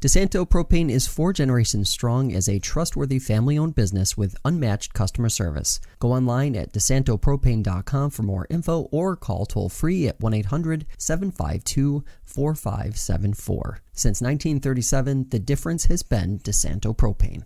DeSanto Propane is 4 generations strong as a trustworthy family-owned business with unmatched customer service. Go online at DeSantoPropane.com for more info or call toll-free at 1-800-752-4574. Since 1937, the difference has been DeSanto Propane.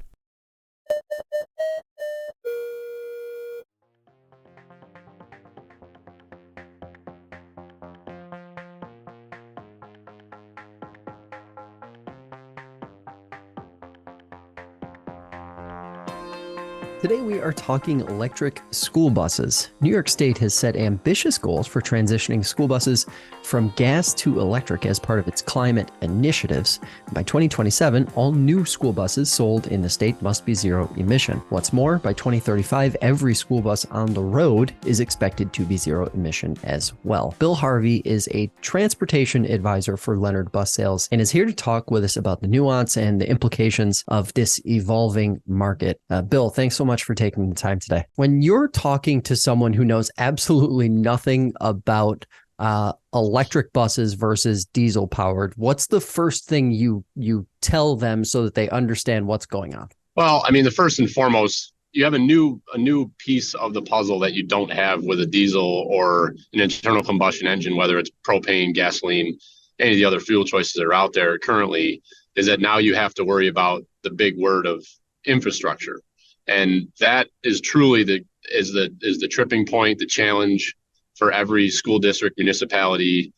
Today we are talking electric school buses. New York State has set ambitious goals for transitioning school buses from gas to electric as part of its climate initiatives. By 2027, all new school buses sold in the state must be zero emission. What's more, by 2035, every school bus on the road is expected to be zero emission as well. Bill Harvey is a transportation advisor for Leonard Bus Sales and is here to talk with us about the nuance and the implications of this evolving market. Bill, thanks so much for taking the time today. When you're talking to someone who knows absolutely nothing about electric buses versus diesel powered, what's the first thing you tell them so that they understand what's going on? Well, I mean, the first and foremost, you have a new piece of the puzzle that you don't have with a diesel or an internal combustion engine, whether it's propane, gasoline, any of the other fuel choices that are out there currently, is that now you have to worry about the big word of infrastructure. And that is truly the tripping point, the challenge for every school district, municipality.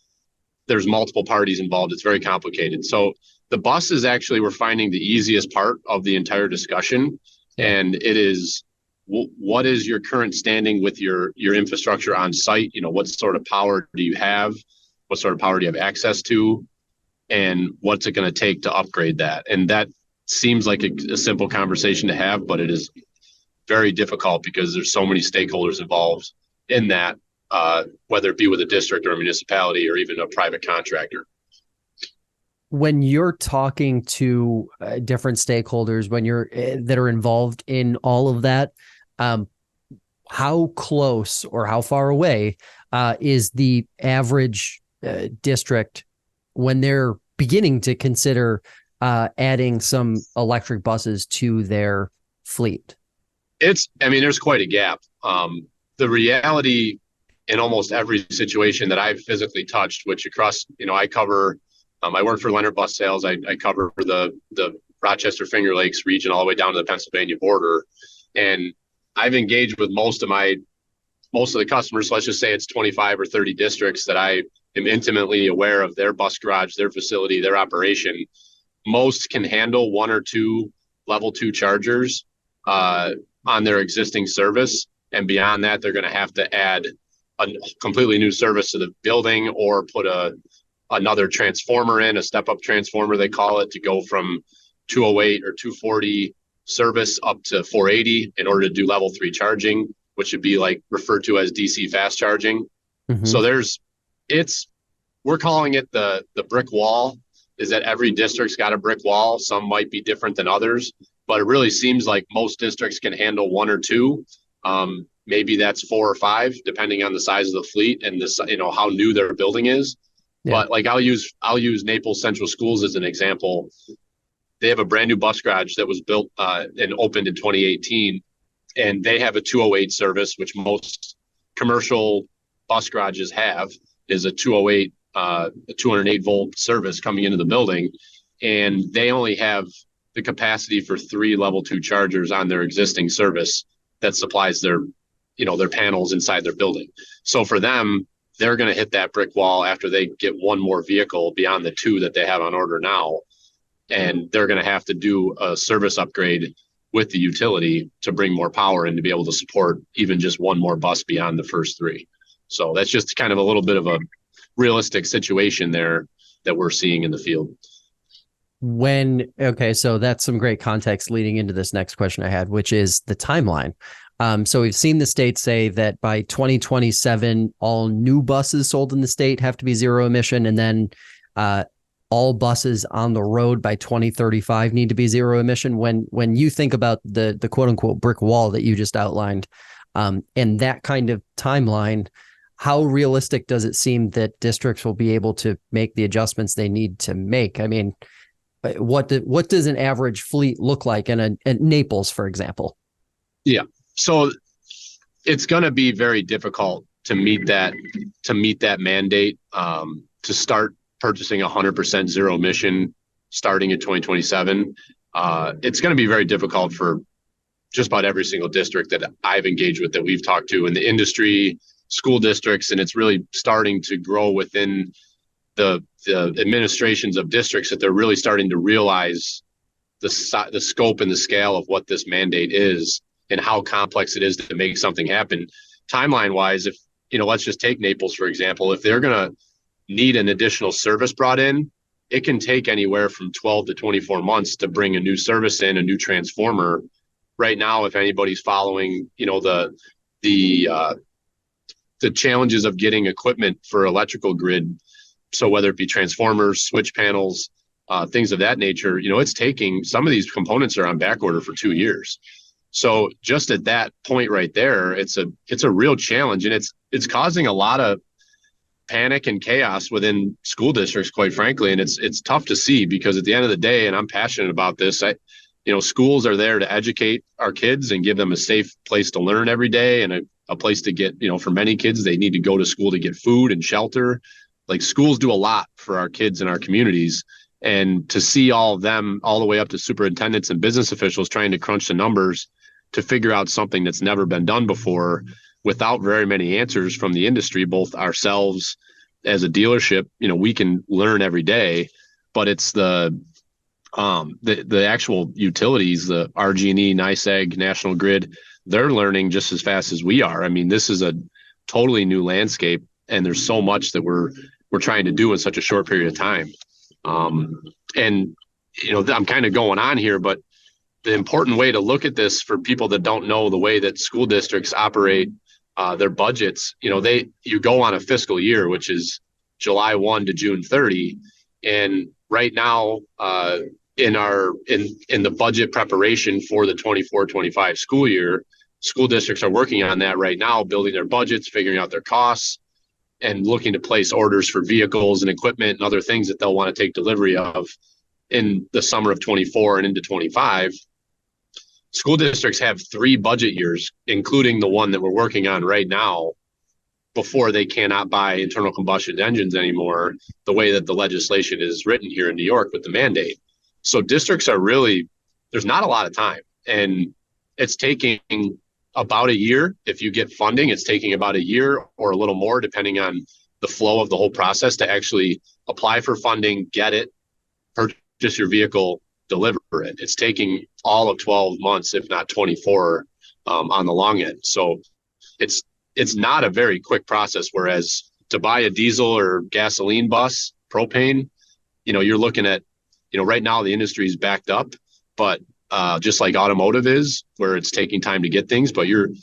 There's multiple parties involved. It's very complicated. So the bus is actually, we're finding, the easiest part of the entire discussion. And it is, what is your current standing with your infrastructure on site? You know, what sort of power do you have? What sort of power do you have access to? And what's it going to take to upgrade that? And that seems like a simple conversation to have, but it is very difficult because there's so many stakeholders involved in that, whether it be with a district or a municipality or even a private contractor. When you're talking to different stakeholders, when you're that are involved in all of that, how close or how far away is the average district when they're beginning to consider adding some electric buses to their fleet? There's quite a gap. The reality in almost every situation that I've physically touched, which across, I cover, I work for Leonard Bus Sales. I cover the Rochester Finger Lakes region all the way down to the Pennsylvania border. And I've engaged with most of the customers. So let's just say it's 25 or 30 districts that I am intimately aware of their bus garage, their facility, their operation. Most can handle 1 or 2 level 2 chargers on their existing service. And beyond that, they're going to have to add a completely new service to the building or put another transformer in, a step-up transformer, they call it, to go from 208 or 240 service up to 480 in order to do level 3 charging, which would be like referred to as DC fast charging. Mm-hmm. So we're calling it the brick wall, is that every district's got a brick wall. Some might be different than others, but it really seems like most districts can handle 1 or 2. Maybe that's 4 or 5, depending on the size of the fleet and this, how new their building is. Yeah. But like I'll use Naples Central Schools as an example. They have a brand new bus garage that was built and opened in 2018, and they have a 208 service, which most commercial bus garages have, is a 208, a 208 volt service coming into the building, and they only have the capacity for 3 level 2 chargers on their existing service that supplies their panels inside their building. So for them, they're going to hit that brick wall after they get 1 more vehicle beyond the 2 that they have on order now. And they're going to have to do a service upgrade with the utility to bring more power and to be able to support even just 1 more bus beyond the first 3. So that's just kind of a little bit of a realistic situation there that we're seeing in the field. So that's some great context leading into this next question I had, which is the timeline. So we've seen the state say that by 2027, all new buses sold in the state have to be zero emission. And then all buses on the road by 2035 need to be zero emission. When you think about the quote unquote brick wall that you just outlined, and that kind of timeline, how realistic does it seem that districts will be able to make the adjustments they need to make? I mean, What does an average fleet look like in Naples, for example? Yeah. So it's going to be very difficult to meet that mandate, to start purchasing 100% zero emission starting in 2027. It's going to be very difficult for just about every single district that I've engaged with, that we've talked to in the industry, school districts, and it's really starting to grow within the administrations of districts, that they're really starting to realize the scope and the scale of what this mandate is and how complex it is to make something happen. Timeline wise, if let's just take Naples for example, if they're going to need an additional service brought in, it can take anywhere from 12 to 24 months to bring a new service in, a new transformer. Right now, if anybody's following, the challenges of getting equipment for electrical grid, so whether it be transformers, switch panels, things of that nature, it's taking, some of these components are on back order for 2 years. So just at that point right there, it's a real challenge, and it's causing a lot of panic and chaos within school districts, quite frankly. And it's tough to see, because at the end of the day, and I'm passionate about this, schools are there to educate our kids and give them a safe place to learn every day, and a place to get, for many kids, they need to go to school to get food and shelter. Like, schools do a lot for our kids and our communities. And to see all of them, all the way up to superintendents and business officials, trying to crunch the numbers to figure out something that's never been done before, without very many answers from the industry, both ourselves as a dealership, we can learn every day, but it's the actual utilities, the RG&E, NYSEG, National Grid, they're learning just as fast as we are. I mean, this is a totally new landscape, and there's so much that we're trying to do in such a short period of time. And I'm kind of going on here, but the important way to look at this for people that don't know the way that school districts operate their budgets, you go on a fiscal year, which is July 1 to June 30. And right now, in the budget preparation for the 24-25 school year, school districts are working on that right now, building their budgets, figuring out their costs, and looking to place orders for vehicles and equipment and other things that they'll want to take delivery of in the summer of 24 and into 25. School districts have 3 budget years, including the one that we're working on right now, before they cannot buy internal combustion engines anymore, the way that the legislation is written here in New York with the mandate. So districts are really, there's not a lot of time, and it's taking about a year. If you get funding, it's taking about a year or a little more, depending on the flow of the whole process, to actually apply for funding, get it, purchase your vehicle, deliver it. It's taking all of 12 months, if not 24, on the long end. So it's not a very quick process. Whereas to buy a diesel or gasoline bus, propane, you're looking at, right now the industry is backed up, but just like automotive is, where it's taking time to get things. But you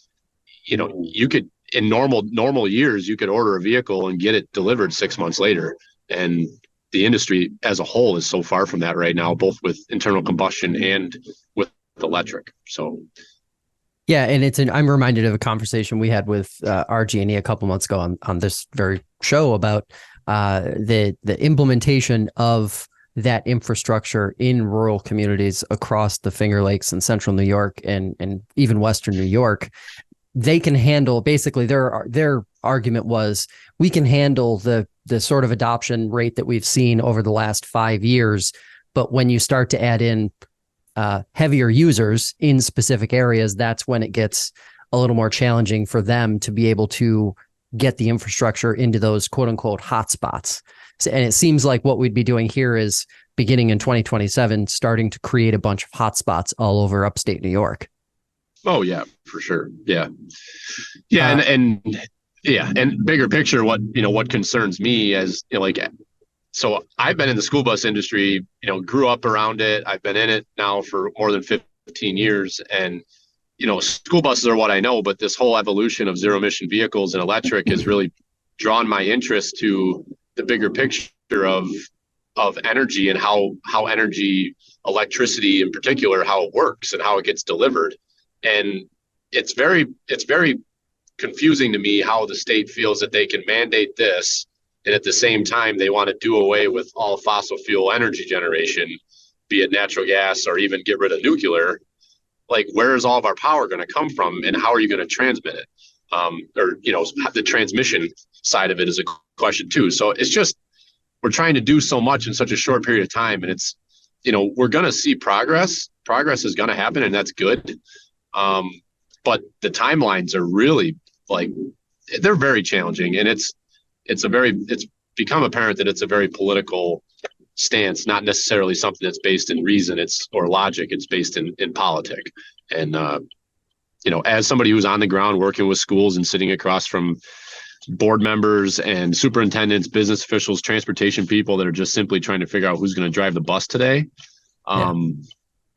could, in normal years, you could order a vehicle and get it delivered 6 months later. And the industry as a whole is so far from that right now, both with internal combustion and with electric. So, yeah, and I'm reminded of a conversation we had with RG&E a couple months ago on this very show about the implementation of that infrastructure in rural communities across the Finger Lakes and central New York and even western New York. They can handle, basically their argument was, we can handle the sort of adoption rate that we've seen over the last 5 years. But when you start to add in heavier users in specific areas, that's when it gets a little more challenging for them to be able to get the infrastructure into those quote unquote hotspots. And it seems like what we'd be doing here is, beginning in 2027, starting to create a bunch of hotspots all over upstate New York. Oh yeah, for sure. Yeah. Yeah. And bigger picture, what concerns me as, so I've been in the school bus industry, grew up around it. I've been in it now for more than 15 years. And, school buses are what I know, but this whole evolution of zero emission vehicles and electric has really drawn my interest to the bigger picture of energy and how energy, electricity in particular, how it works and how it gets delivered. And it's very confusing to me how the state feels that they can mandate this, and at the same time they want to do away with all fossil fuel energy generation. be it natural gas or even get rid of nuclear, like where is all of our power going to come from, and how are you going to transmit it? Or the transmission side of it is a question too. So it's just we're trying to do so much in such a short period of time, and it's we're going to see progress. Progress is going to happen, and that's good. But the timelines are really they're very challenging, and it's become apparent that it's a very political stance, not necessarily something that's based in reason or logic. It's based in politic. And as somebody who's on the ground working with schools and sitting across from board members and superintendents, business officials, transportation people that are just simply trying to figure out who's going to drive the bus today,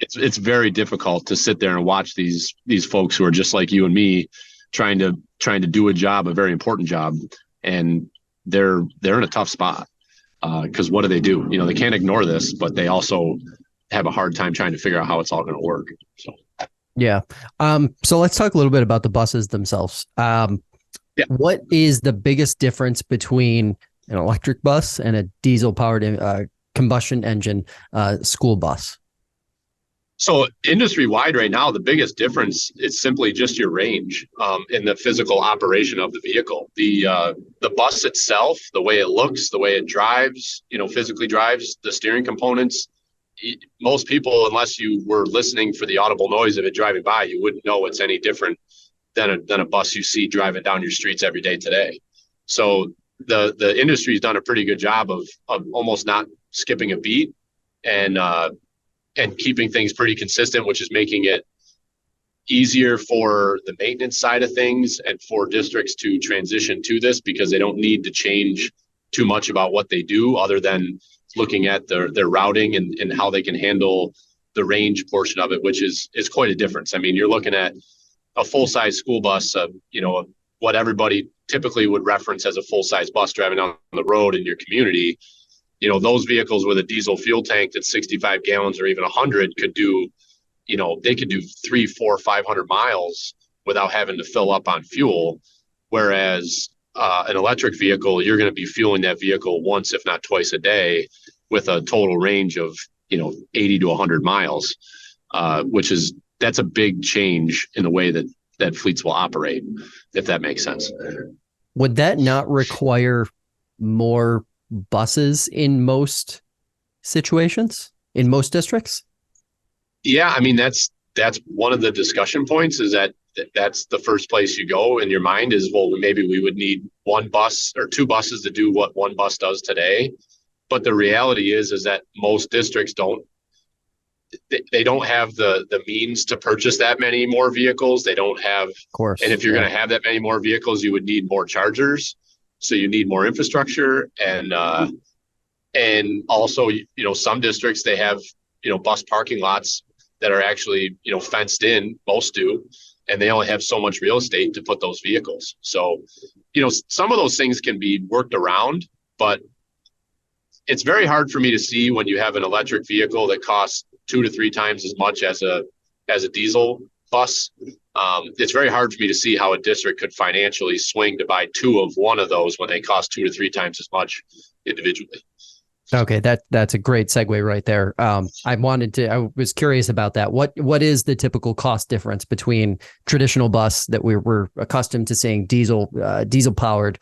it's very difficult to sit there and watch these folks who are just like you and me trying to do a very important job, and they're in a tough spot because what do? They can't ignore this, but they also have a hard time trying to figure out how it's all going to work. So yeah. So let's talk a little bit about the buses themselves. What is the biggest difference between an electric bus and a diesel powered combustion engine school bus? So industry-wide right now, the biggest difference is simply just your range in the physical operation of the vehicle. The bus itself, the way it looks, the way it drives, physically drives, the steering components, most people, unless you were listening for the audible noise of it driving by, you wouldn't know it's any different than a bus you see driving down your streets every day today. So the industry's done a pretty good job of almost not skipping a beat and keeping things pretty consistent, which is making it easier for the maintenance side of things and for districts to transition to this, because they don't need to change too much about what they do other than looking at their routing and how they can handle the range portion of it, which is quite a difference. I mean, you're looking at a full-size school bus, what everybody typically would reference as a full-size bus driving down the road in your community. Those vehicles with a diesel fuel tank that's 65 gallons or even 100 could do, they could do 300, 400, 500 miles without having to fill up on fuel. Whereas an electric vehicle, you're going to be fueling that vehicle once, if not twice a day, with a total range of 80 to 100 miles, that's a big change in the way that fleets will operate, if that makes sense. Would that not require more buses in most situations, in most districts? Yeah, I mean, that's one of the discussion points, is that's the first place you go in your mind is, well, maybe we would need one bus or two buses to do what one bus does today. But the reality is that most districts don't have the means to purchase that many more vehicles. They don't have, of course. And if you're going to have that many more vehicles, you would need more chargers. So you need more infrastructure, and also, some districts, they have, bus parking lots that are actually, fenced in, most do, and they only have so much real estate to put those vehicles. So, some of those things can be worked around, but it's very hard for me to see when you have an electric vehicle that costs 2 to 3 times as much as a diesel bus. It's very hard for me to see how a district could financially swing to buy 2 of one of those when they cost 2 to 3 times as much individually. Okay, that's a great segue right there. I was curious about that. What is the typical cost difference between traditional bus that we're accustomed to seeing diesel powered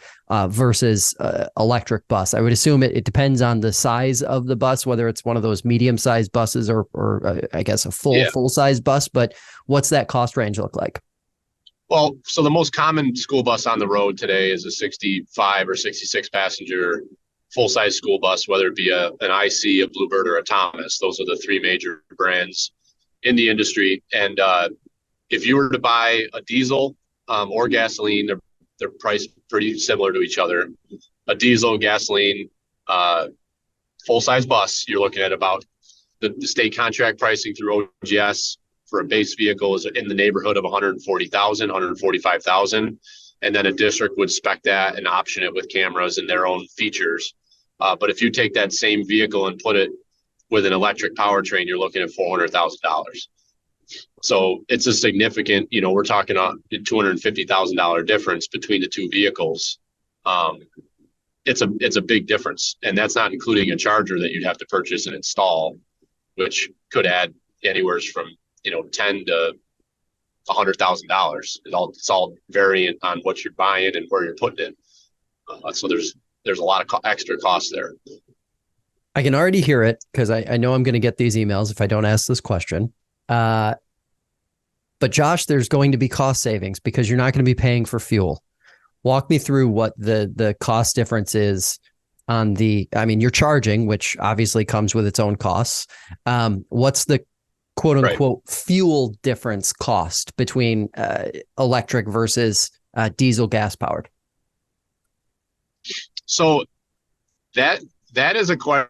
versus electric bus? I would assume it depends on the size of the bus, whether it's one of those medium sized buses or I guess a full size bus. But what's that cost range look like? Well, so the most common school bus on the road today is a 65 or 66 passenger full-size school bus, whether it be an IC, a Bluebird, or a Thomas. Those are the 3 major brands in the industry. And if you were to buy a diesel or gasoline, they're priced pretty similar to each other. A diesel, gasoline, full-size bus, you're looking at about the state contract pricing through OGS for a base vehicle is in the neighborhood of $140,000, $145,000. And then a district would spec that and option it with cameras and their own features. But if you take that same vehicle and put it with an electric powertrain, you're looking at $400,000. So it's a significant, we're talking a $250,000 difference between the 2 vehicles. It's a big difference, and that's not including a charger that you'd have to purchase and install. which could add anywhere from, $10 to $100,000. It's all variant on what you're buying and where you're putting it. So there's a lot of extra costs there. I can already hear it because I know I'm going to get these emails if I don't ask this question. But Josh, there's going to be cost savings because you're not going to be paying for fuel. Walk me through what the cost difference is on you're charging, which obviously comes with its own costs. What's the quote unquote fuel difference cost between electric versus diesel gas powered? So that is a question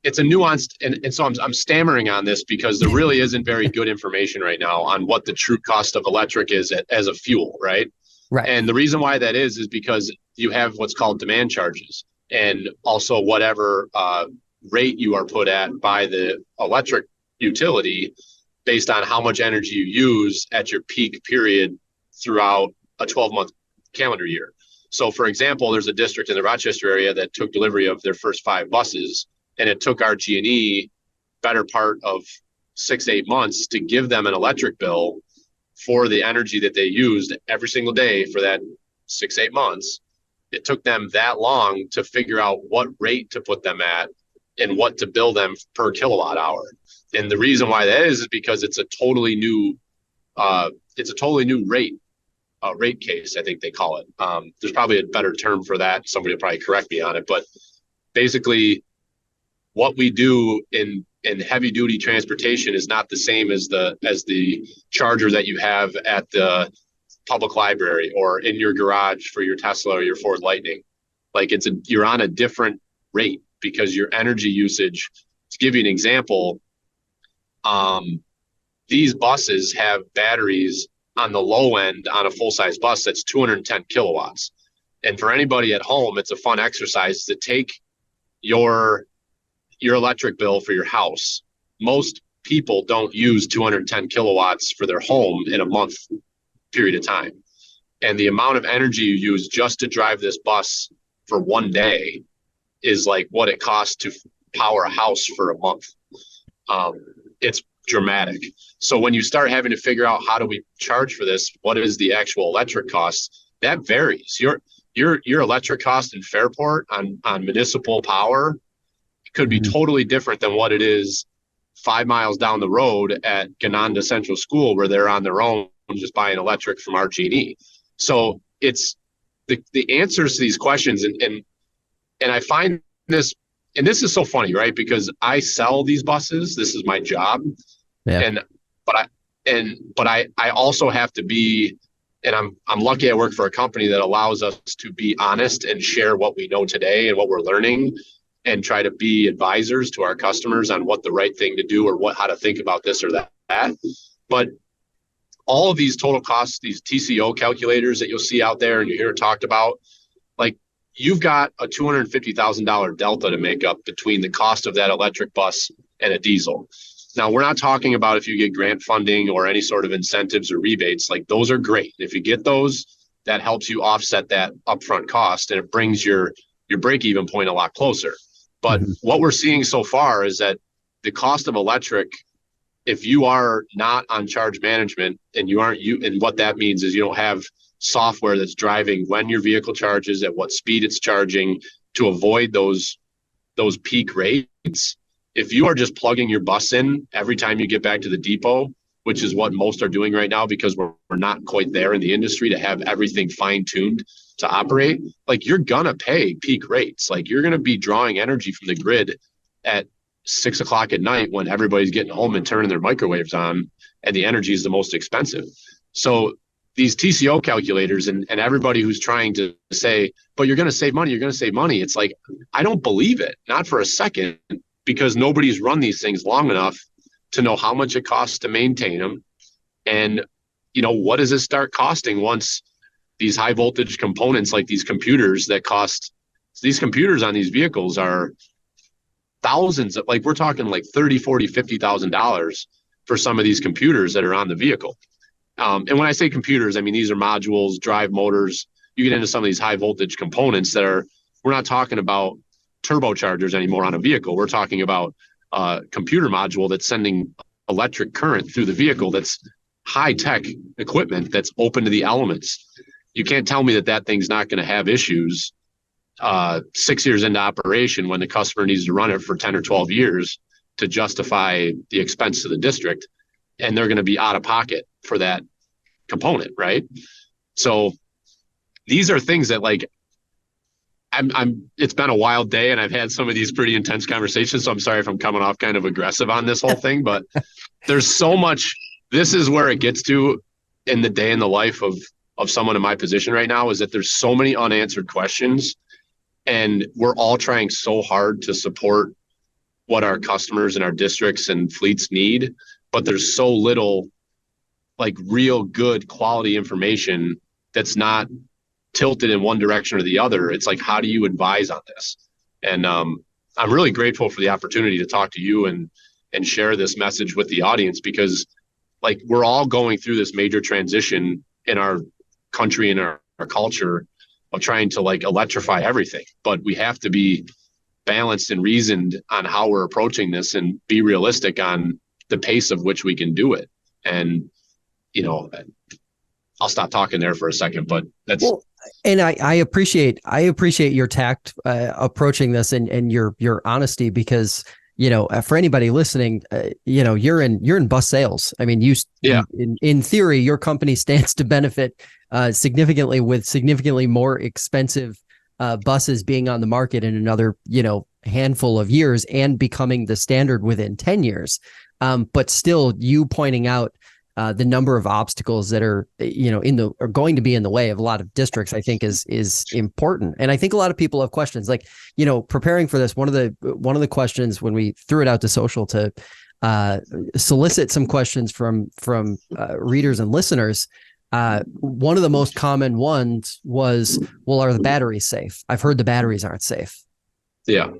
it's a nuanced, and so I'm stammering on this because there really isn't very good information right now on what the true cost of electric is as a fuel, right? Right. And the reason why that is because you have what's called demand charges, and also whatever rate you are put at by the electric utility based on how much energy you use at your peak period throughout a 12-month calendar year. So, for example, there's a district in the Rochester area that took delivery of their first 5 buses, and it took our G&E better part of 6-8 months to give them an electric bill for the energy that they used every single day for that 6-8 months. It took them that long to figure out what rate to put them at and what to bill them per kilowatt hour. And the reason why that is because it's a totally new rate case, I think they call it. There's probably a better term for that. Somebody will probably correct me on it, but basically what we do in heavy duty transportation is not the same as the charger that you have at the public library or in your garage for your Tesla or your Ford Lightning. Like you're on a different rate because your energy usage, to give you an example, these buses have batteries on the low end on a full-size bus that's 210 kilowatts. And for anybody at home, it's a fun exercise to take your electric bill for your house. Most people don't use 210 kilowatts for their home in a month period of time. And the amount of energy you use just to drive this bus for one day is like what it costs to power a house for a month. It's dramatic. So when you start having to figure out how do we charge for this, what is the actual electric cost, that varies. Your electric cost in Fairport on municipal power could be totally different than what it is 5 miles down the road at Gananda Central School, where they're on their own just buying electric from RG&E. So it's the answers to these questions, and I find this, and this is so funny, right? Because I sell these buses. This is my job. Yeah. But I also have to be, and I'm lucky I work for a company that allows us to be honest and share what we know today and what we're learning, and try to be advisors to our customers on what the right thing to do or how to think about this or that. But all of these total costs, these TCO calculators that you'll see out there and you hear talked about, like you've got a $250,000 delta to make up between the cost of that electric bus and a diesel. Now, we're not talking about if you get grant funding or any sort of incentives or rebates. Like those are great. If you get those, that helps you offset that upfront cost, and it brings your break-even point a lot closer. But what we're seeing so far is that the cost of electric, if you are not on charge management and and what that means is you don't have software that's driving when your vehicle charges, at what speed it's charging to avoid those peak rates. If you are just plugging your bus in every time you get back to the depot, which is what most are doing right now because we're not quite there in the industry to have everything fine-tuned to operate, like you're gonna pay peak rates. Like you're gonna be drawing energy from the grid at 6 o'clock at night when everybody's getting home and turning their microwaves on, and the energy is the most expensive. So these TCO calculators and everybody who's trying to say, but you're gonna save money, it's like, I don't believe it, not for a second, because nobody's run these things long enough to know how much it costs to maintain them. And, what does it start costing once these high voltage components, like these computers these computers on these vehicles are thousands of, like we're talking like $30, $40, $50,000 for some of these computers that are on the vehicle. And when I say computers, I mean, these are modules, drive motors. You get into some of these high voltage components we're not talking about turbochargers anymore on a vehicle. We're talking about a computer module that's sending electric current through the vehicle. That's high tech equipment that's open to the elements. You can't tell me that that thing's not going to have issues 6 years into operation when the customer needs to run it for 10 or 12 years to justify the expense to the district, and they're going to be out of pocket for that component, right? So these are things that, like, it's been a wild day and I've had some of these pretty intense conversations. So I'm sorry if I'm coming off kind of aggressive on this whole thing, but there's so much. This is where it gets to in the day in the life of someone in my position right now, is that there's so many unanswered questions, and we're all trying so hard to support what our customers and our districts and fleets need, but there's so little like real good quality information that's not tilted in one direction or the other. It's like, how do you advise on this? And I'm really grateful for the opportunity to talk to you and share this message with the audience, because like we're all going through this major transition in our country and our culture of trying to like electrify everything, but we have to be balanced and reasoned on how we're approaching this and be realistic on the pace of which we can do it. And, you know, I'll stop talking there for a second, but that's. Well, and I appreciate your tact approaching this and your honesty, because, you know, for anybody listening, you know, you're in bus sales. I mean, in theory, your company stands to benefit significantly with significantly more expensive buses being on the market in another, you know, handful of years and becoming the standard within 10 years. But still, you pointing out the number of obstacles that are, you know, are going to be in the way of a lot of districts, I think is important. And I think a lot of people have questions, like, you know, preparing for this. One of the questions when we threw it out to social to solicit some questions from readers and listeners, one of the most common ones was, well, are the batteries safe? I've heard the batteries aren't safe. Yeah.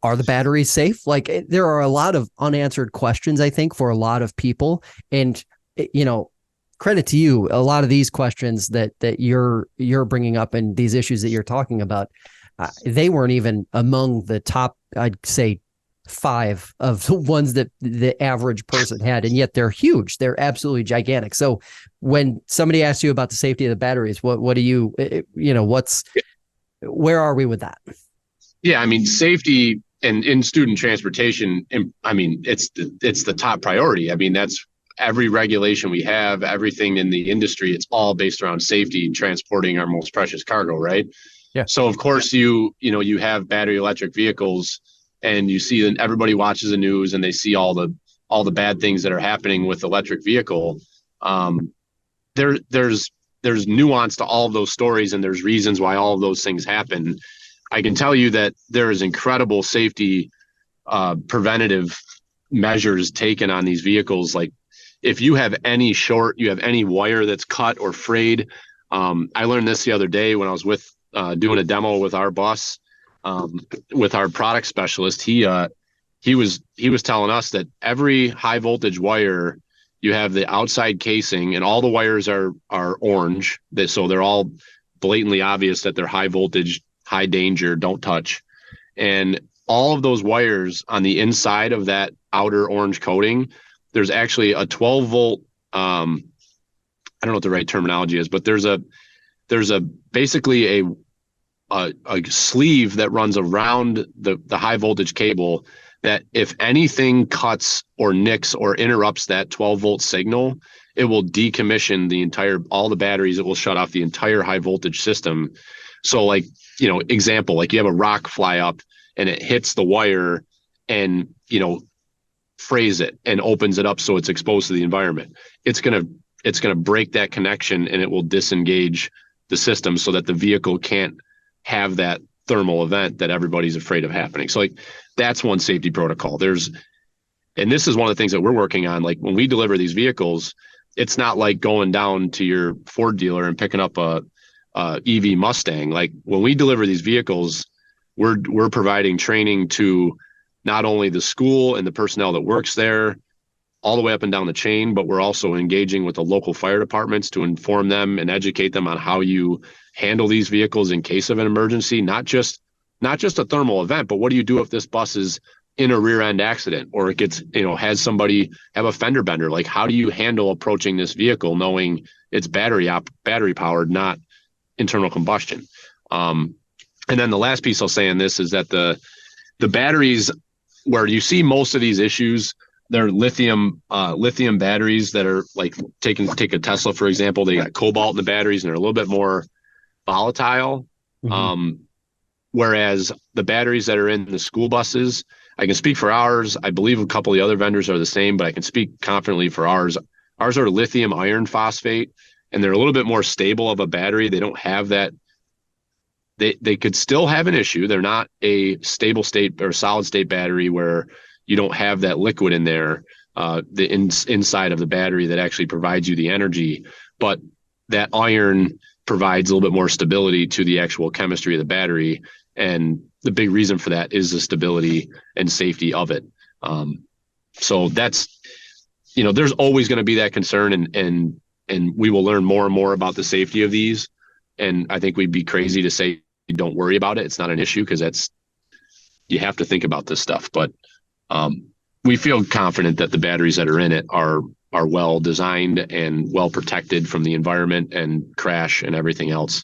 Are the batteries safe? Like, there are a lot of unanswered questions, I think, for a lot of people. And, you know, credit to you, a lot of these questions that you're bringing up and these issues that you're talking about, they weren't even among the top, I'd say, 5 of the ones that the average person had, and yet they're huge. They're absolutely gigantic. So when somebody asks you about the safety of the batteries, what do you, you know, where are we with that? Yeah, I mean, safety and in student transportation, I mean, it's the top priority. I mean, that's every regulation we have, everything in the industry, it's all based around safety and transporting our most precious cargo, right? Yeah. So of course you you have battery electric vehicles, and you see that everybody watches the news and they see all the bad things that are happening with electric vehicle. There's nuance to all of those stories, and there's reasons why all of those things happen. I can tell you that there is incredible safety preventative measures taken on these vehicles. Like, if you have any you have any wire that's cut or frayed. I learned this the other day when I was doing a demo with our bus, with our product specialist. He was telling us that every high voltage wire, you have the outside casing, and all the wires are orange. So they're all blatantly obvious that they're high voltage, high danger, don't touch. And all of those wires on the inside of that outer orange coating, there's actually a 12 volt, I don't know what the right terminology is, but there's basically a sleeve that runs around the high voltage cable, that if anything cuts or nicks or interrupts that 12 volt signal, it will decommission all the batteries. It will shut off the entire high voltage system. So, like, you know, example, like you have a rock fly up and it hits the wire and, you know, frays it and opens it up so it's exposed to the environment. It's gonna break that connection, and it will disengage the system so that the vehicle can't have that thermal event that everybody's afraid of happening. So, like, that's one safety protocol. And this is one of the things that we're working on. Like, when we deliver these vehicles, it's not like going down to your Ford dealer and picking up a EV Mustang. Like, when we deliver these vehicles, we're providing training to not only the school and the personnel that works there, all the way up and down the chain, but we're also engaging with the local fire departments to inform them and educate them on how you handle these vehicles in case of an emergency, not just not just a thermal event, but what do you do if this bus is in a rear end accident, or it gets, has somebody have a fender bender? Like, how do you handle approaching this vehicle knowing it's battery powered, not internal combustion? And then the last piece I'll say in this is that the batteries where you see most of these issues, they're lithium batteries that are like, take a Tesla, for example. They got cobalt in the batteries and they're a little bit more volatile. Mm-hmm. Whereas the batteries that are in the school buses, I can speak for ours. I believe a couple of the other vendors are the same, but I can speak confidently for ours. Ours are lithium iron phosphate, and they're a little bit more stable of a battery. They don't have that. They could still have an issue. They're not a stable state or solid state battery where you don't have that liquid in there, inside of the battery that actually provides you the energy. But that iron provides a little bit more stability to the actual chemistry of the battery. And the big reason for that is the stability and safety of it. So that's, there's always going to be that concern, and we will learn more and more about the safety of these. And I think we'd be crazy to say, don't worry about it. It's not an issue, because you have to think about this stuff. But we feel confident that the batteries that are in it are well designed and well protected from the environment and crash and everything else.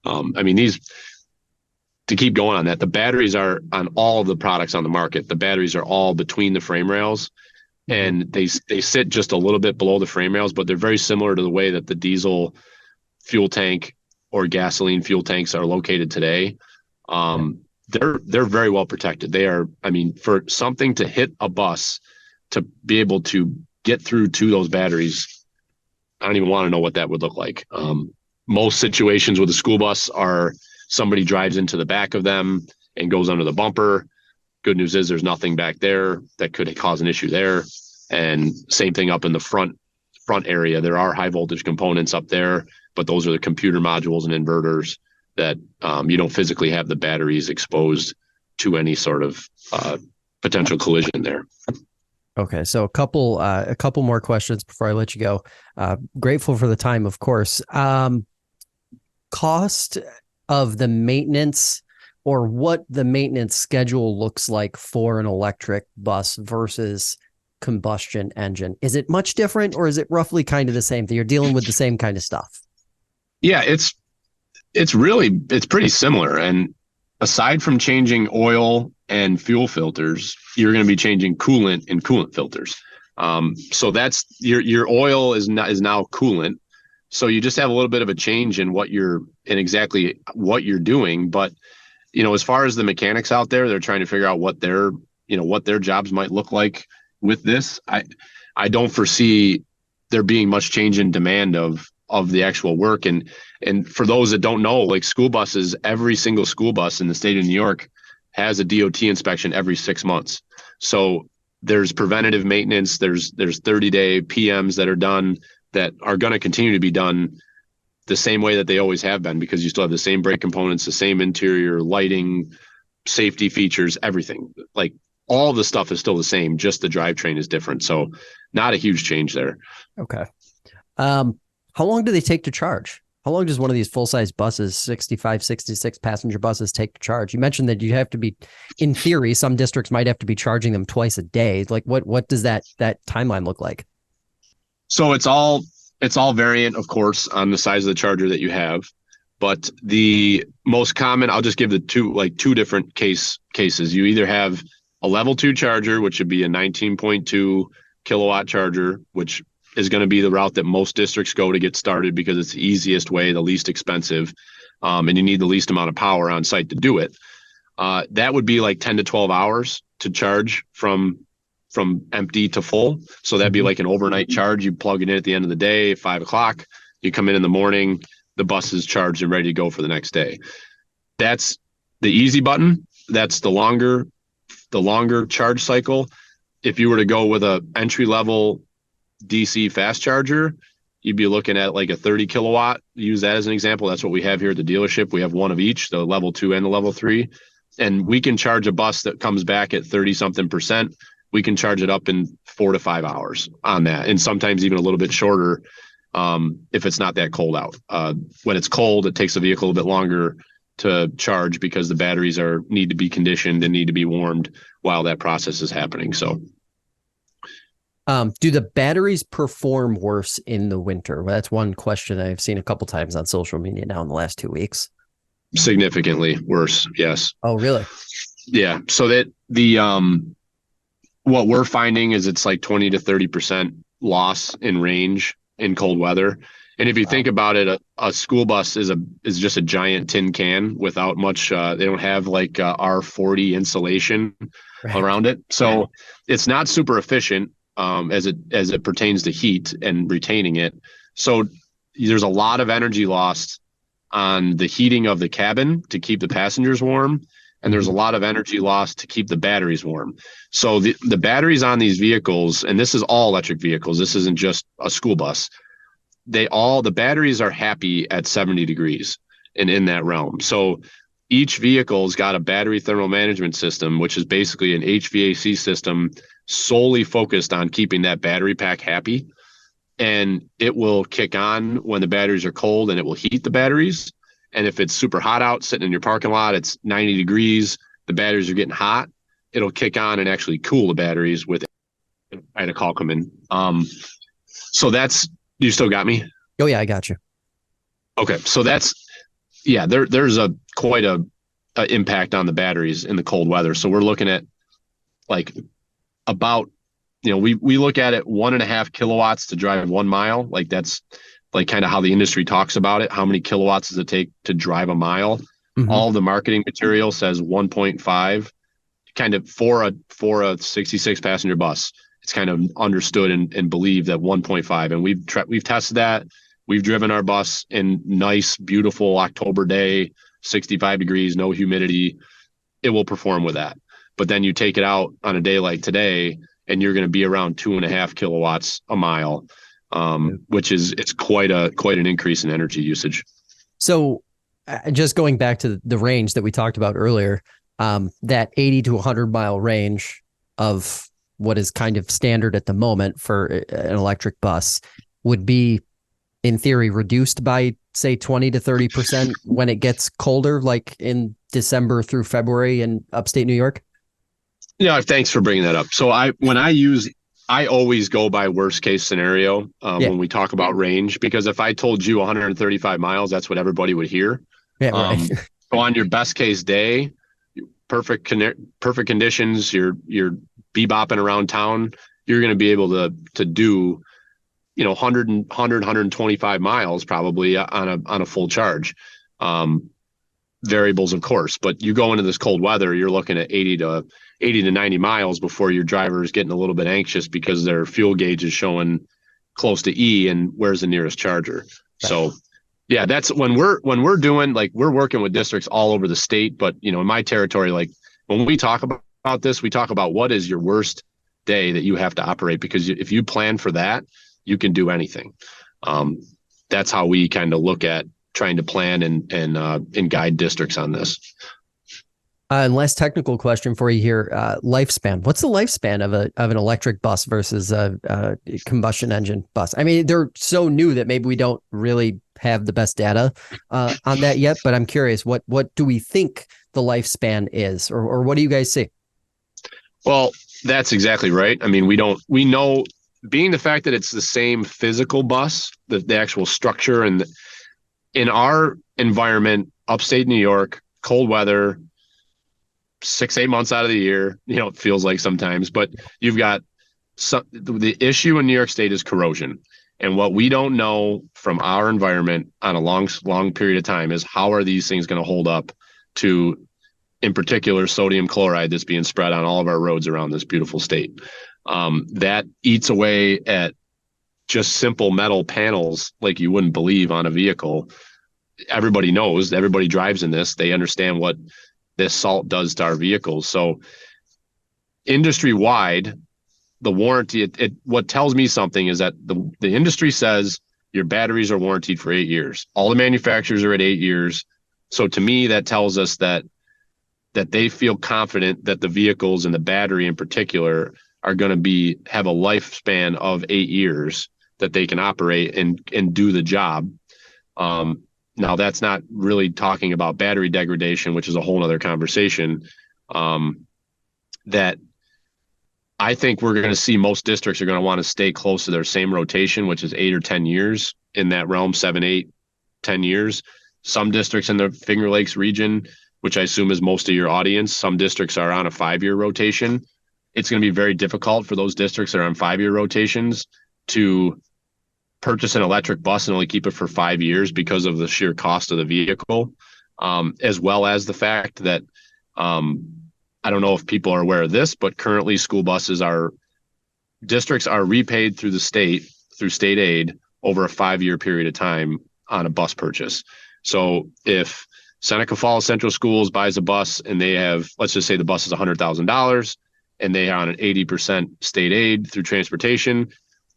To keep going on that, the batteries are on all of the products on the market. The batteries are all between the frame rails, and they sit just a little bit below the frame rails, but they're very similar to the way that the diesel fuel tank or gasoline fuel tanks are located today. They're very well protected. They are, for something to hit a bus, to be able to get through to those batteries, I don't even want to know what that would look like. Most situations with a school bus are somebody drives into the back of them and goes under the bumper. Good news is there's nothing back there that could cause an issue there. And same thing up in the front area. There are high voltage components up there, but those are the computer modules and inverters that you don't physically have the batteries exposed to any sort of potential collision there. Okay, so a couple more questions before I let you go. Grateful for the time, of course. Cost of the maintenance, or what the maintenance schedule looks like for an electric bus versus combustion engine. Is it much different, or is it roughly kind of the same thing? You're dealing with the same kind of stuff? Yeah, it's pretty similar. And aside from changing oil and fuel filters, you're going to be changing coolant and coolant filters. So that's your oil is now coolant. So you just have a little bit of a change in exactly what you're doing. But, as far as the mechanics out there, they're trying to figure out what their jobs might look like with this. I don't foresee there being much change in demand of the actual work. And for those that don't know, like school buses, every single school bus in the state of New York has a DOT inspection every 6 months. So there's preventative maintenance. There's 30-day PMs that are done, that are going to continue to be done the same way that they always have been, because you still have the same brake components, the same interior lighting, safety features, everything. Like, all the stuff is still the same, just the drivetrain is different. So not a huge change there. Okay. How long do they take to charge? How long does one of these full-size buses, 65, 66 passenger buses, take to charge? You mentioned that you have to be, in theory, some districts might have to be charging them twice a day. Like, what does that timeline look like? So it's all variant, of course, on the size of the charger that you have. But the most common, I'll just give the two different cases. You either have a level 2 charger, which would be a 19.2 kilowatt charger, which is going to be the route that most districts go to get started, because it's the easiest way, the least expensive, and you need the least amount of power on site to do it. That would be like 10 to 12 hours to charge from empty to full. So that'd be like an overnight charge. You plug it in at the end of the day, 5 o'clock, you come in the morning, the bus is charged and ready to go for the next day. That's the easy button. That's the longer charge cycle. If you were to go with a entry level DC fast charger, you'd be looking at like a 30 kilowatt. Use that as an example. That's what we have here at the dealership. We have one of each, the level 2 and the level 3. And we can charge a bus that comes back at 30 something percent. We can charge it up in 4 to 5 hours on that. And sometimes even a little bit shorter if it's not that cold out. When it's cold, it takes the vehicle a bit longer to charge because the batteries need to be conditioned and need to be warmed while that process is happening. So, do the batteries perform worse in the winter? Well, that's one question I've seen a couple times on social media now in the last 2 weeks. significantly worse. Yes. Oh, really? Yeah. So that what we're finding is it's like 20 to 30% loss in range in cold weather. And if you think about it, a school bus is just a giant tin can without much. They don't have like R40 insulation Right. around it, so it's not super efficient as it pertains to heat and retaining it. So there's a lot of energy lost on the heating of the cabin to keep the passengers warm, and there's a lot of energy lost to keep the batteries warm. So the batteries on these vehicles, and this is all electric vehicles, this isn't just a school bus, the batteries are happy at 70 degrees and in that realm. So each vehicle's got a battery thermal management system, which is basically an HVAC system solely focused on keeping that battery pack happy. And it will kick on when the batteries are cold and it will heat the batteries. And if it's super hot out, sitting in your parking lot, it's 90 degrees, the batteries are getting hot, it'll kick on and actually cool the batteries with. I had a call come in. So you still got me? Oh yeah, I got you. Okay. So there's quite a impact on the batteries in the cold weather. So we're looking at like about, we look at it 1.5 kilowatts to drive 1 mile. Like that's like kind of how the industry talks about it. How many kilowatts does it take to drive a mile? Mm-hmm. All the marketing material says 1.5, kind of for a 66 passenger bus. It's kind of understood and believed that 1.5. And we've tested that. We've driven our bus in nice, beautiful October day, 65 degrees, no humidity. It will perform with that. But then you take it out on a day like today, and you're going to be around 2.5 kilowatts a mile, which it's quite an increase in energy usage. So just going back to the range that we talked about earlier, that 80 to 100 mile range of what is kind of standard at the moment for an electric bus would be, in theory, reduced by, say, 20 to 30% when it gets colder, like in December through February in upstate New York? Yeah, thanks for bringing that up. So I always go by worst case scenario when we talk about range, because if I told you 135 miles, that's what everybody would hear. Yeah, right. So on your best case day, perfect conditions, you're bebopping around town, you're going to be able to do 125 miles probably on a full charge. Variables, of course, but you go into this cold weather, you're looking at 80 to 90 miles before your driver is getting a little bit anxious because their fuel gauge is showing close to E, and where's the nearest charger. Right. So yeah, that's when we're doing, like, we're working with districts all over the state, but in my territory, like when we talk about this, we talk about what is your worst day that you have to operate, because if you plan for that, you can do anything. That's how we kind of look at trying to plan and guide districts on this. And last technical question for you here: lifespan. What's the lifespan of an electric bus versus a combustion engine bus? I mean, they're so new that maybe we don't really have the best data on that yet. But I'm curious, what do we think the lifespan is, or what do you guys see? Well, that's exactly right. I mean, we know, being the fact that it's the same physical bus, the actual structure, and in our environment, upstate New York, cold weather, 6-8 months out of the year, it feels like sometimes, but you've got the issue in New York State is corrosion. And what we don't know from our environment on a long period of time is how are these things going to hold up to, in particular, sodium chloride that's being spread on all of our roads around this beautiful state. That eats away at just simple metal panels like you wouldn't believe on a vehicle. Everybody knows, everybody drives in this, they understand what this salt does to our vehicles. So industry wide, the warranty, what tells me something is that the industry says your batteries are warranted for 8 years. All the manufacturers are at 8 years. So to me, that tells us that they feel confident that the vehicles and the battery in particular are going to have a lifespan of 8 years that they can operate and do the job. Now, that's not really talking about battery degradation, which is a whole other conversation. That I think we're going to see most districts are going to want to stay close to their same rotation, which is 8 or 10 years in that realm, 7, 8, 10 years. Some districts in the Finger Lakes region, which I assume is most of your audience, some districts are on a 5-year rotation. It's going to be very difficult for those districts that are on 5-year rotations to purchase an electric bus and only keep it for 5 years because of the sheer cost of the vehicle, as well as the fact that I don't know if people are aware of this, but currently districts are repaid through the state, through state aid over a 5-year period of time on a bus purchase. So if Seneca Falls Central Schools buys a bus and they have, let's just say the bus is $100,000 and they are on an 80% state aid through transportation,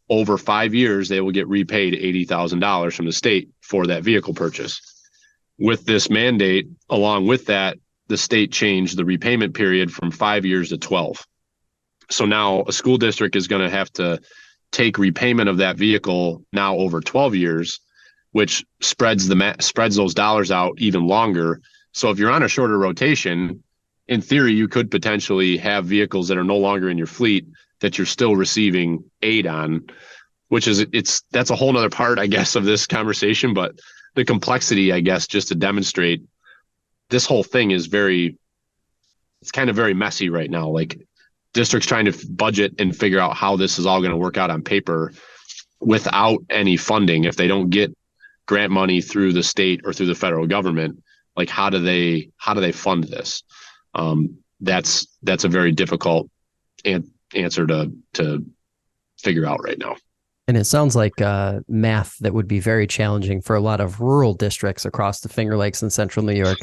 over 5 years, they will get repaid $80,000 from the state for that vehicle purchase. With this mandate, along with that, the state changed the repayment period from 5 years to 12. So now a school district is going to have to take repayment of that vehicle now over 12 years, which spreads those dollars out even longer. So if you're on a shorter rotation, in theory, you could potentially have vehicles that are no longer in your fleet that you're still receiving aid on, that's a whole nother part, I guess, of this conversation. But the complexity, I guess, just to demonstrate this whole thing is it's kind of very messy right now. Like districts trying to budget and figure out how this is all going to work out on paper without any funding. If they don't get grant money through the state or through the federal government, like how do they fund this? That's a very difficult answer to figure out right now. And it sounds like math that would be very challenging for a lot of rural districts across the Finger Lakes and Central New York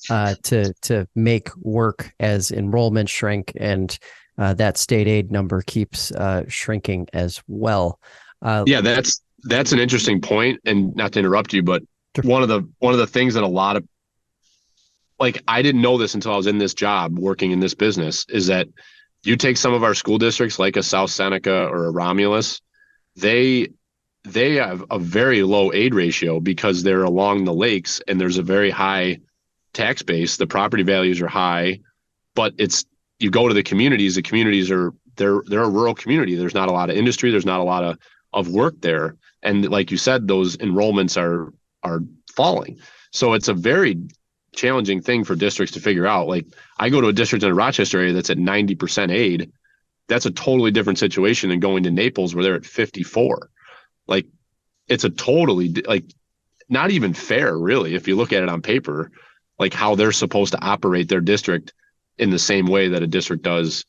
to make work as enrollment shrink and that state aid number keeps shrinking as well. Yeah, that's an interesting point. And not to interrupt you, but one of the things that a lot of, like, I didn't know this until I was in this job working in this business, is that you take some of our school districts like a South Seneca or a Romulus, they have a very low aid ratio because they're along the lakes and there's a very high tax base. The property values are high, but you go to the communities are they're a rural community. There's not a lot of industry. There's not a lot of work there. And like you said, those enrollments are falling. So it's a very challenging thing for districts to figure out. Like I go to a district in the Rochester area that's at 90% aid. That's a totally different situation than going to Naples where they're at 54. Like it's a totally like not even fair, really, if you look at it on paper, like how they're supposed to operate their district in the same way that a district does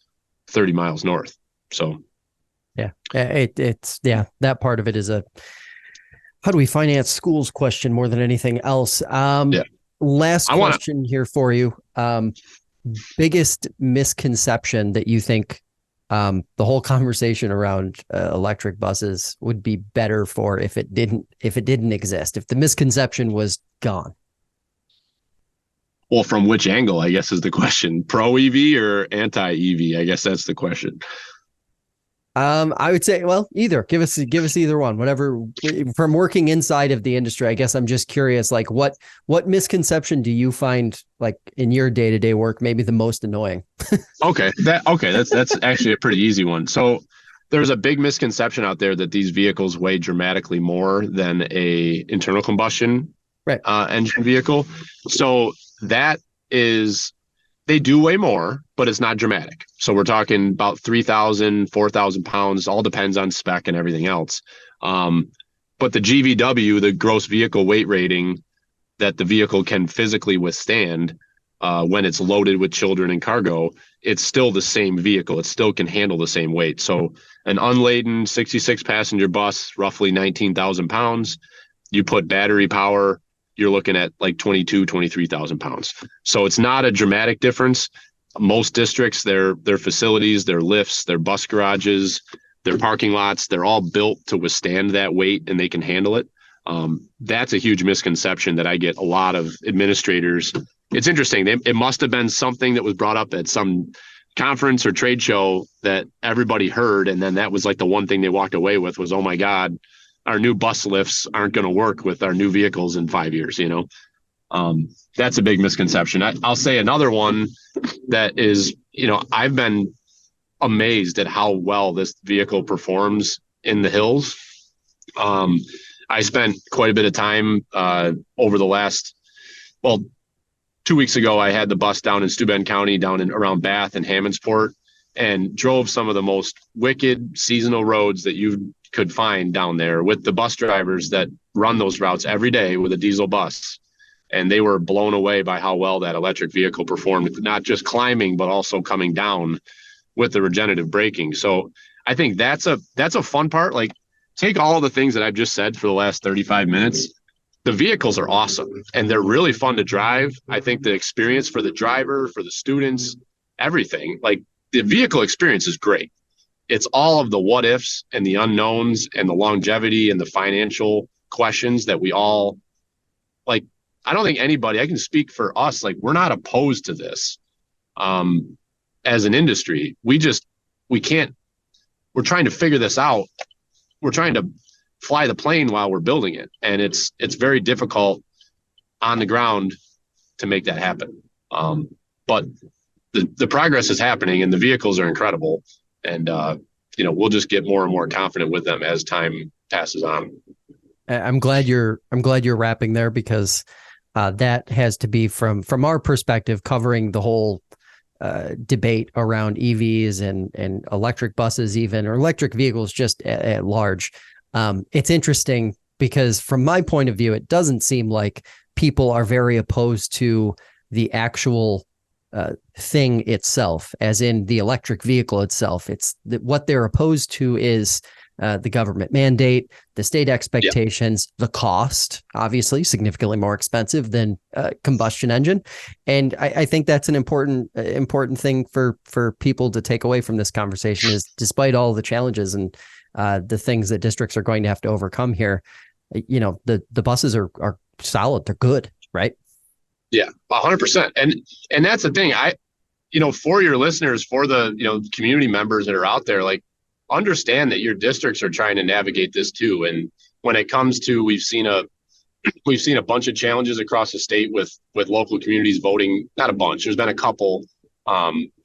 30 miles north. So yeah, it's that part of it is a how do we finance schools question more than anything else. Last question here for you. Biggest misconception that you think the whole conversation around electric buses would be better for if it didn't exist, if the misconception was gone? Well, from which angle, I guess, is the question. Pro EV or anti EV? I guess that's the question. I would say, well, either. Give us either one, whatever. From working inside of the industry, I guess I'm just curious, like what misconception do you find, like in your day-to-day work, maybe the most annoying? Okay, that's actually a pretty easy one. So there's a big misconception out there that these vehicles weigh dramatically more than a internal combustion engine vehicle. So they do weigh more, but it's not dramatic. So we're talking about 3,000, 4,000 pounds, all depends on spec and everything else. But the GVW, the gross vehicle weight rating that the vehicle can physically withstand when it's loaded with children and cargo, it's still the same vehicle. It still can handle the same weight. So an unladen 66 passenger bus, roughly 19,000 pounds, you put battery power, you're looking at like 23,000 pounds. So it's not a dramatic difference. Most districts, their facilities, their lifts, their bus garages, their parking lots, they're all built to withstand that weight and they can handle it. That's a huge misconception that I get a lot of administrators. It's interesting. It must have been something that was brought up at some conference or trade show that everybody heard. And then that was like the one thing they walked away with was, oh my God, our new bus lifts aren't going to work with our new vehicles in 5 years. That's a big misconception. I'll say another one that is, I've been amazed at how well this vehicle performs in the hills. I spent quite a bit of time over the last, well, 2 weeks ago, I had the bus down in Steuben County, down in around Bath and Hammondsport, and drove some of the most wicked seasonal roads that you could find down there with the bus drivers that run those routes every day with a diesel bus. And they were blown away by how well that electric vehicle performed, not just climbing, but also coming down with the regenerative braking. So I think that's a fun part. Like, take all the things that I've just said for the last 35 minutes. The vehicles are awesome and they're really fun to drive. I think the experience for the driver, for the students, everything, like the vehicle experience is great. It's all of the what ifs and the unknowns and the longevity and the financial questions that we all like. I don't think anybody, I can speak for us, like we're not opposed to this as an industry. We're trying to figure this out. We're trying to fly the plane while we're building it. And it's very difficult on the ground to make that happen. But the progress is happening and the vehicles are incredible. And, we'll just get more and more confident with them as time passes on. I'm glad you're wrapping there, because that has to be from our perspective, covering the whole debate around EVs and electric buses, even, or electric vehicles just at large. It's interesting because from my point of view, it doesn't seem like people are very opposed to the actual thing itself, as in the electric vehicle itself. It's what they're opposed to is the government mandate, the state expectations, the cost, obviously significantly more expensive than combustion engine. And I think that's an important thing for people to take away from this conversation is, despite all the challenges and the things that districts are going to have to overcome here, the buses are solid. They're good, right? Yeah, 100%. And that's the thing. For your listeners, for the, community members that are out there, like, understand that your districts are trying to navigate this too. And when it comes to, we've seen a bunch of challenges across the state with local communities voting, not a bunch. There's been a couple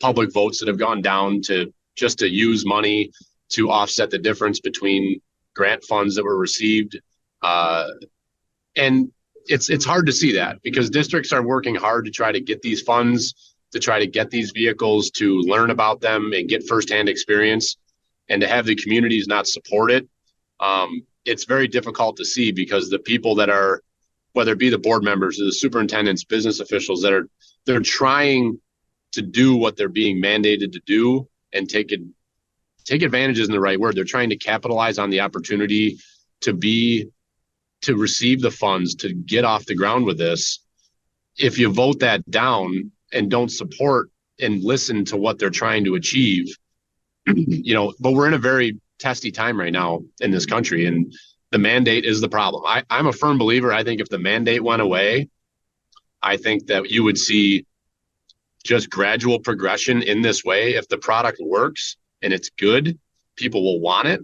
public votes that have gone down to use money to offset the difference between grant funds that were received. And it's hard to see that because districts are working hard to try to get these funds, to try to get these vehicles, to learn about them and get firsthand experience. And to have the communities not support it, it's very difficult to see because the people that are, whether it be the board members or the superintendents, business officials, they're trying to do what they're being mandated to do and take advantage isn't the right word. They're trying to capitalize on the opportunity to receive the funds to get off the ground with this. If you vote that down and don't support and listen to what they're trying to achieve, but we're in a very testy time right now in this country, and the mandate is the problem. I'm a firm believer. I think if the mandate went away, I think that you would see just gradual progression in this way. If the product works and it's good, people will want it,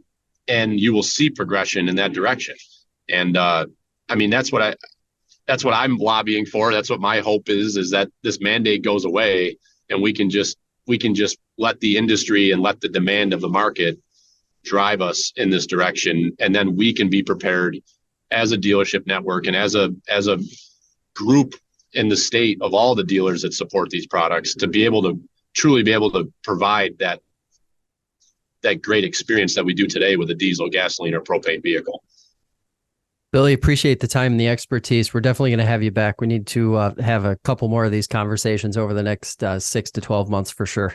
and you will see progression in that direction. And that's what I'm lobbying for. That's what my hope is that this mandate goes away and we can just let the industry and let the demand of the market drive us in this direction. And then we can be prepared as a dealership network and as a group in the state of all the dealers that support these products to be able to truly be able to provide that great experience that we do today with a diesel, gasoline, or propane vehicle. Billy, appreciate the time and the expertise. We're definitely going to have you back. We need to have a couple more of these conversations over the next 6 to 12 months for sure.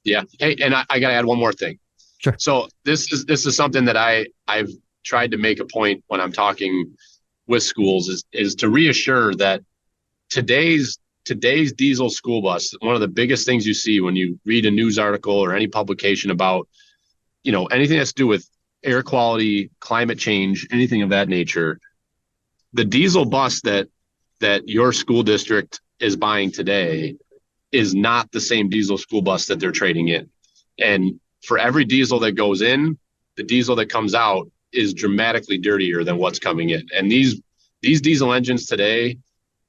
Yeah. Hey, and I got to add one more thing. Sure. So this is something that I've tried to make a point when I'm talking with schools is to reassure that today's diesel school bus, one of the biggest things you see when you read a news article or any publication about, anything that's to do with air quality, climate change, anything of that nature, the diesel bus that your school district is buying today is not the same diesel school bus that they're trading in. And for every diesel that goes in, the diesel that comes out is dramatically dirtier than what's coming in. And these diesel engines today,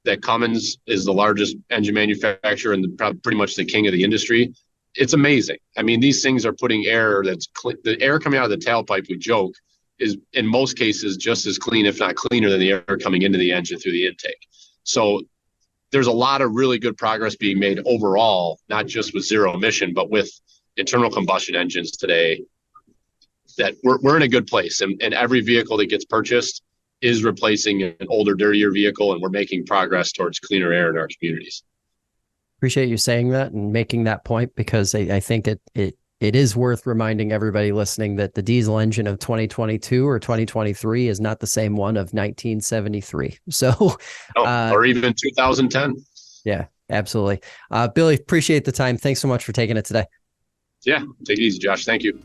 that Cummins is the largest engine manufacturer and pretty much the king of the industry. It's amazing. I mean, these things are putting air the air coming out of the tailpipe, we joke, is in most cases just as clean, if not cleaner, than the air coming into the engine through the intake. So there's a lot of really good progress being made overall, not just with zero emission, but with internal combustion engines today, that we're in a good place. And every vehicle that gets purchased is replacing an older, dirtier vehicle, and we're making progress towards cleaner air in our communities. Appreciate you saying that and making that point, because I think it is worth reminding everybody listening that the diesel engine of 2022 or 2023 is not the same one of 1973. So, or even 2010. Yeah, absolutely. Billy, appreciate the time. Thanks so much for taking it today. Yeah, take it easy, Josh. Thank you.